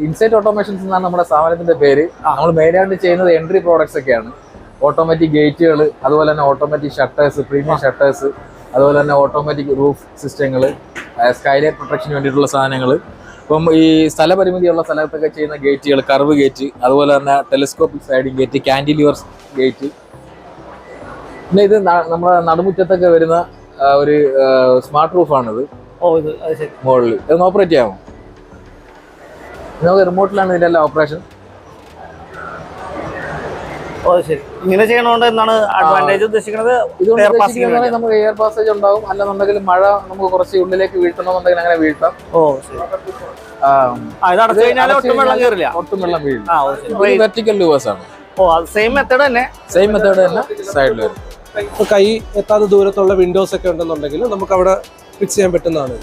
Insight automations എന്നാണ് നമ്മുടെ സ്ഥാപനത്തിന്റെ പേര്. നമ്മൾ മെയിനായിട്ട് ചെയ്യുന്നത് എൻട്രി പ്രോഡക്ട്സ് ഒക്കെയാണ്. ഓട്ടോമാറ്റിക് ഗേറ്റുകൾ, അതുപോലെ തന്നെ ഓട്ടോമാറ്റിക് ഷട്ടേഴ്സ്, പ്രീമിയം ഷട്ടേഴ്സ്, അതുപോലെ തന്നെ ഓട്ടോമാറ്റിക് റൂഫ് സിസ്റ്റങ്ങൾ, സ്കൈലൈറ്റ് പ്രൊട്ടക്ഷന് വേണ്ടിയിട്ടുള്ള സാധനങ്ങൾ. ഇപ്പം ഈ സ്ഥലപരിമിതിയുള്ള സ്ഥലത്തൊക്കെ ചെയ്യുന്ന ഗേറ്റുകൾ, കർവ് ഗേറ്റ്, അതുപോലെ തന്നെ telescopic sliding gate, cantilever gate. പിന്നെ ഇത് നമ്മുടെ നടുമുറ്റത്തൊക്കെ വരുന്ന ഒരു സ്മാർട്ട് റൂഫാണിത്. മുകളിൽ ഇതൊന്ന് ഓപ്പറേറ്റ് ചെയ്യാമോ? നമുക്ക് റിമോട്ടിലാണ് ഇതിൻ്റെ എല്ലാം ഓപ്പറേഷൻ. ഇങ്ങനെ ചെയ്യണോണ്ട് എന്താണ് അഡ്വാൻറ്റേജ് ഉദ്ദേശിക്കുന്നത്? നമുക്ക് എയർ പാസേജ് ഉണ്ടാവും. അല്ലെന്നുണ്ടെങ്കിൽ മഴ നമുക്ക് കുറച്ച് ഉള്ളിലേക്ക് വീഴ്ത്തണമെന്നുണ്ടെങ്കിൽ അങ്ങനെ വീഴ്ത്താം. ഒട്ടും വെള്ളം വീഴും. വെർട്ടിക്കൽ ലൂവേഴ്സ് ആണ്. സെയിം മെത്തേഡ് തന്നെ സൈഡിൽ വരും. കൈ എത്താത്ത ദൂരത്തുള്ള വിൻഡോസ് ഒക്കെ ഉണ്ടെന്നുണ്ടെങ്കിൽ നമുക്ക് അവിടെ ഫിക്സ് ചെയ്യാൻ പറ്റുന്നതാണ്.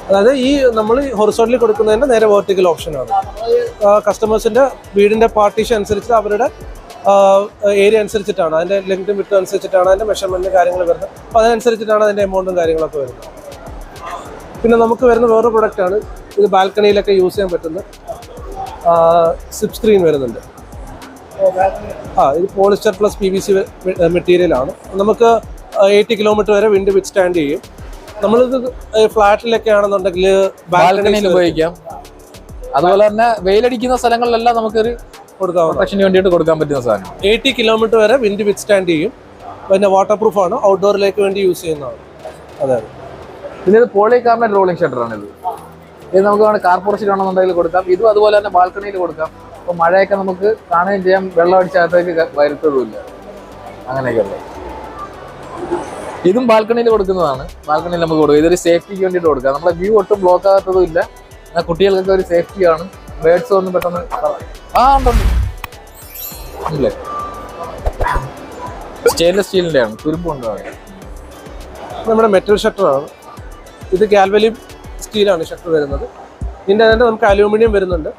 അതായത് ഈ നമ്മൾ ഹൊറിസോണ്ടലി കൊടുക്കുന്നതിന്റെ നേരെ വെർട്ടിക്കൽ ഓപ്ഷനാണ്. കസ്റ്റമേഴ്സിന്റെ വീടിന്റെ പാർട്ടീഷൻ അനുസരിച്ച് അവരുടെ ഏരിയ അനുസരിച്ചിട്ടാണ്, അതിന്റെ ലെങ്തും വിട്ടും അനുസരിച്ചിട്ടാണ് അതിന്റെ മെഷർമെന്റും കാര്യങ്ങൾ വരുന്നത്. അപ്പോൾ അതിനനുസരിച്ചിട്ടാണ് അതിന്റെ എമൗണ്ടും കാര്യങ്ങളൊക്കെ വരുന്നത്. പിന്നെ നമുക്ക് വരുന്ന വേറൊരു പ്രൊഡക്റ്റാണ് ഇത്. ബാൽക്കണിയിലൊക്കെ യൂസ് ചെയ്യാൻ പറ്റുന്ന സിപ്പ് സ്ക്രീൻ വരുന്നുണ്ട്. ഇത് പോളിസ്റ്റർ പ്ലസ് PVC മെറ്റീരിയലാണ്. നമുക്ക് 80 കിലോമീറ്റർ വരെ വിൻഡ് വിത്ത് സ്റ്റാൻഡ് ചെയ്യും. നമ്മളിത് ഫ്ലാറ്റിലൊക്കെ ആണെന്നുണ്ടെങ്കിൽ ബാൽക്കണിയിൽ ഉപയോഗിക്കാം. അതുപോലെ തന്നെ വെയിലടിക്കുന്ന സ്ഥലങ്ങളിലെല്ലാം നമുക്കൊരു പ്രൊട്ടക്ഷന് വേണ്ടിയിട്ട് കൊടുക്കാൻ പറ്റുന്ന സാധനം. 80 കിലോമീറ്റർ വരെ വിൻഡ് വിത്ത് സ്റ്റാൻഡ് ചെയ്യും. പിന്നെ വാട്ടർ പ്രൂഫാണ്, ഔട്ട്ഡോറിലേക്ക് വേണ്ടി യൂസ് ചെയ്യുന്നതാണ്. അതെ. പിന്നെ ഇത് പോളികാർബണേറ്റ് റോളിംഗ് ഷട്ടറാണിത്. ഇത് നമുക്ക് വേണം കാർ പോർച്ചിലാണെന്നുണ്ടെങ്കിൽ കൊടുക്കാം. ഇതും അതുപോലെ തന്നെ ബാൽക്കണിയിൽ കൊടുക്കാം. അപ്പോൾ മഴയൊക്കെ നമുക്ക് കാണുകയും ചെയ്യാം, വെള്ളം അടിച്ചകത്തേക്ക് വരുത്തതുമില്ല. അങ്ങനെയൊക്കെയുള്ളത്. ഇതും ബാൽക്കണിയിൽ കൊടുക്കുന്നതാണ്. ബാൽക്കണിയിൽ നമുക്ക് കൊടുക്കാം. ഇതൊരു സേഫ്റ്റിക്ക് വേണ്ടിയിട്ട് കൊടുക്കാം. നമ്മുടെ വ്യൂ ഒട്ടും ബ്ലോക്ക് ആകാത്തതും ഇല്ല. കുട്ടികൾക്കൊക്കെ ഒരു സേഫ്റ്റിയാണ്. ബേഡ്സ് ഒന്നും പെട്ടെന്ന് ഉണ്ടല്ലേ. സ്റ്റെയിൻലെസ് സ്റ്റീലിന്റെ ആണ്, തുരുമ്പുണ്ടാവും. നമ്മുടെ മെറ്റൽ ഷട്ടറാണ് ഇത്. ഗാൽവലിൻ സ്റ്റീലാണ് ഷട്ടർ വരുന്നത്. ഇതിൻ്റെ തന്നെ നമുക്ക് അലൂമിനിയം വരുന്നുണ്ട്.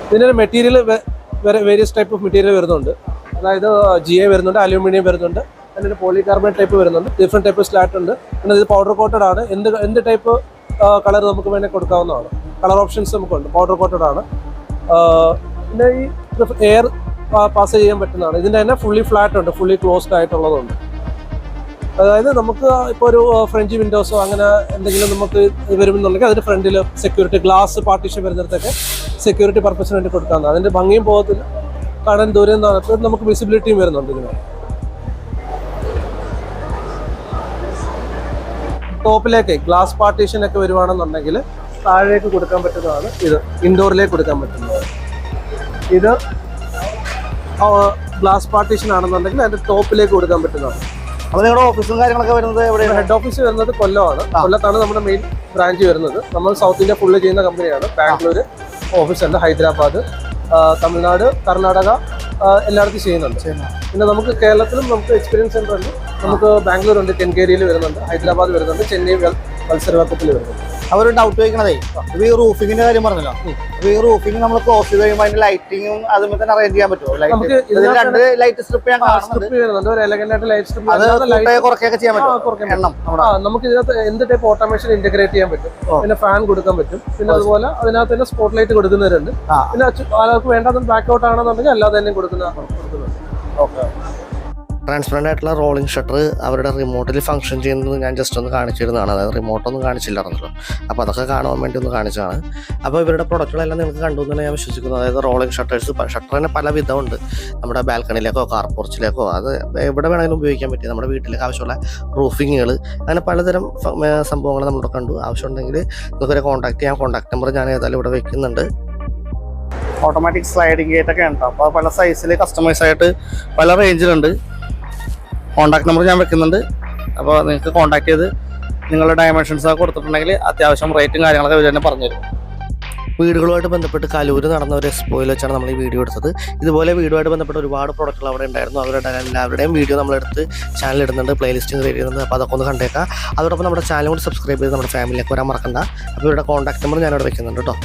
ഇതിൻ്റെ material various type of material വരുന്നുണ്ട്. അതായത് GA വരുന്നുണ്ട്, അലൂമിനിയം വരുന്നുണ്ട്, അതിൻ്റെ പോളികാർബണേറ്റ് ടൈപ്പ് വരുന്നുണ്ട്, ഡിഫറെൻറ്റ് ടൈപ്പ് സ്ലാറ്റ് ഉണ്ട്. പിന്നെ ഇത് പൗഡർ കോട്ടഡ് ആണ്. എന്ത് ടൈപ്പ് കളർ നമുക്ക് വേണമെങ്കിൽ കൊടുക്കാവുന്നതാണ്. കളർ ഓപ്ഷൻസ് നമുക്കുണ്ട്. പൗഡർ കോട്ടഡ് ആണ്. പിന്നെ ഈ എയർ പാസ് ചെയ്യാൻ പറ്റുന്നതാണ്. ഇതിൻ്റെ തന്നെ ഫുള്ളി ഫ്ലാറ്റ് ഉണ്ട്, ഫുള്ളി ക്ലോസ്ഡ് ആയിട്ടുള്ളതുണ്ട്. അതായത് നമുക്ക് ഇപ്പോൾ ഒരു ഫ്രഞ്ച് വിൻഡോസോ അങ്ങനെ എന്തെങ്കിലും നമുക്ക് വരുമെന്നുണ്ടെങ്കിൽ അതിന് ഫ്രണ്ടിൽ സെക്യൂരിറ്റി ഗ്ലാസ് പാർട്ടീഷൻ വരുന്നിടത്തൊക്കെ സെക്യൂരിറ്റി പർപ്പസിന് വേണ്ടി കൊടുക്കാവുന്നതാണ്. അതിൻ്റെ ഭംഗിയും പോകത്തില്ല, കാണാൻ ദൂരം നിന്നാണ്. നമുക്ക് വിസിബിലിറ്റിയും വരുന്നുണ്ട് ഇതിന്. ടോപ്പിലേക്ക് ഗ്ലാസ് പാർട്ടീഷൻ ഒക്കെ വരുവാണെന്നുണ്ടെങ്കിൽ താഴേക്ക് കൊടുക്കാൻ പറ്റുന്നതാണ്. ഇത് ഇൻഡോറിലേക്ക് കൊടുക്കാൻ പറ്റുന്നത്. ഇത് ഗ്ലാസ് പാർട്ടീഷൻ ആണെന്നുണ്ടെങ്കിൽ അതിൻ്റെ ടോപ്പിലേക്ക് കൊടുക്കാൻ പറ്റുന്നതാണ്. അപ്പോൾ നിങ്ങളുടെ ഓഫീസും കാര്യങ്ങളൊക്കെ വരുന്നത് എവിടെയാണ്? ഹെഡ് ഓഫീസ് വരുന്നത് കൊല്ലമാണ്. കൊല്ലത്താണ് നമ്മുടെ മെയിൻ ബ്രാഞ്ച് വരുന്നത്. നമ്മൾ സൗത്ത് ഇന്ത്യ ഫുള്ള് ചെയ്യുന്ന കമ്പനിയാണ്. ബാംഗ്ലൂർ ഓഫീസുണ്ട്, ഹൈദരാബാദ്, തമിഴ്നാട്, കർണാടക എല്ലായിടത്തും ചെയ്യുന്നുണ്ട്. പിന്നെ നമുക്ക് കേരളത്തിലും നമുക്ക് എക്സ്പീരിയൻസ് സെൻ്റർ ഉണ്ട്. നമുക്ക് ബാംഗ്ലൂർ ഉണ്ട്, കെൻകേരിയിൽ വരുന്നുണ്ട്, ഹൈദരാബാദ് വരുന്നുണ്ട്, ചെന്നൈ വത്സരവാക്കത്തിൽ വരുന്നുണ്ട്. അവര് ഡൗട്ട് ചോദിക്കണതേ, ഇപ്പൊ ഈ റൂഫിങ്ങിന്റെ കാര്യം പറഞ്ഞല്ലോ. അപ്പൊ ഈ റൂഫിംഗ് നമ്മൾ ക്ലോസ് ചെയ്ത് കഴിയുമ്പോൾ അതിന്റെ ലൈറ്റിങ്ങും അതും തന്നെ അറേഞ്ച് ചെയ്യാൻ പറ്റുമോ? രണ്ട് ലൈറ്റ് സ്ട്രിപ്പ് ഞാൻ കുറയ്ക്കൊക്കെ ചെയ്യാൻ പറ്റും. എണ്ണം നമുക്ക് ഇതിനകത്ത് എന്ത് ടൈപ്പ് ഓട്ടോമേഷൻ ഇന്റഗ്രേറ്റ് ചെയ്യാൻ പറ്റും. പിന്നെ ഫാൻ കൊടുക്കാൻ പറ്റും. പിന്നെ അതുപോലെ അതിനകത്ത് തന്നെ സ്പോട്ട് ലൈറ്റ് കൊടുക്കുന്നവരുണ്ട്. പിന്നെ ആൾക്ക് വേണ്ടത് ബാക്ക് ഔട്ട് ആണെന്നുണ്ടെങ്കിൽ അല്ലാതെ തന്നെ കൊടുക്കുന്നുണ്ട്. ഓക്കെ. ട്രാൻസ്പെറൻ്റ് ആയിട്ടുള്ള റോളിംഗ് ഷട്ടർ അവരുടെ റിമോട്ടിൽ ഫംഗ്ഷൻ ചെയ്യുന്നത് ഞാൻ ജസ്റ്റ് ഒന്ന് കാണിച്ചിരുന്നതാണ്. അതായത് റിമോട്ടൊന്നും കാണിച്ചില്ലായിരുന്നല്ലോ. അപ്പോൾ അതൊക്കെ കാണുവാൻ വേണ്ടി ഒന്ന് കാണിച്ചതാണ്. അപ്പോൾ ഇവരുടെ പ്രൊഡക്റ്റുകളെല്ലാം നിങ്ങൾക്ക് കണ്ടു എന്നാണ് ഞാൻ വിശ്വസിക്കുന്നു. അതായത് റോളിംഗ് ഷട്ടേഴ്സ്, ഷട്ടർ തന്നെ പല വിധമുണ്ട്. നമ്മുടെ ബാൽക്കണിയിലേക്കോ കാർ പോർച്ചിലേക്കോ അത് എവിടെ വേണമെങ്കിലും ഉപയോഗിക്കാൻ പറ്റും. നമ്മുടെ വീട്ടിലേക്ക് ആവശ്യമുള്ള റൂഫിങ്ങുകൾ, അങ്ങനെ പലതരം സംഭവങ്ങൾ നമ്മളിവിടെ കണ്ടു. ആവശ്യമുണ്ടെങ്കിൽ നിങ്ങൾക്കൊരു കോൺടാക്ട് ചെയ്യാം. കോൺടാക്ട് നമ്പർ ഞാൻ ഏതായാലും ഇവിടെ വെക്കുന്നുണ്ട്. ഓട്ടോമാറ്റിക് സ്ലൈഡിംഗ് ഗേറ്റ് ഒക്കെ ഉണ്ട്. അപ്പോൾ പല സൈസിൽ കസ്റ്റമൈസ് ആയിട്ട് പല റേഞ്ചിലുണ്ട്. കോൺടാക്ട് നമ്പർ ഞാൻ വെക്കുന്നുണ്ട്. അപ്പോൾ നിങ്ങൾക്ക് കോൺടാക്ട് ചെയ്ത് നിങ്ങളുടെ ഡയമെൻഷൻസ് ഒക്കെ കൊടുത്തിട്ടുണ്ടെങ്കിൽ അത്യാവശ്യം റേറ്റും കാര്യങ്ങളൊക്കെ ഇവർ തന്നെ പറഞ്ഞുതരും. വീടുകളുമായിട്ട് ബന്ധപ്പെട്ട് കലൂർ നടന്ന ഒരു എക്സ്പോയിൽ വെച്ചാണ് നമ്മൾ ഈ വീഡിയോ എടുത്തത്. ഇതുപോലെ വീടുമായിട്ട് ബന്ധപ്പെട്ട് ഒരുപാട് പ്രൊഡക്റ്റുകൾ അവിടെ ഉണ്ടായിരുന്നു. അവരുടെ എല്ലാവരുടെയും വീഡിയോ നമ്മളെടുത്ത് ചാനൽ ഇടുന്നുണ്ട്, പ്ലേലിസ്റ്റും ക്രിയേറ്റ് ചെയ്യുന്നുണ്ട്. അപ്പോൾ അതൊക്കെ ഒന്ന് കണ്ടേക്കാം. അതോടൊപ്പം നമ്മുടെ ചാനൽ കൂടി സബ്സ്ക്രൈബ് ചെയ്ത് നമ്മുടെ ഫാമിലിയിലേക്ക് വരാൻ മറക്കണ്ട. അപ്പോൾ ഇവരുടെ കോൺടാക്ട് നമ്പർ ഞാനിവിടെ വെക്കുന്നുണ്ട് കേട്ടോ.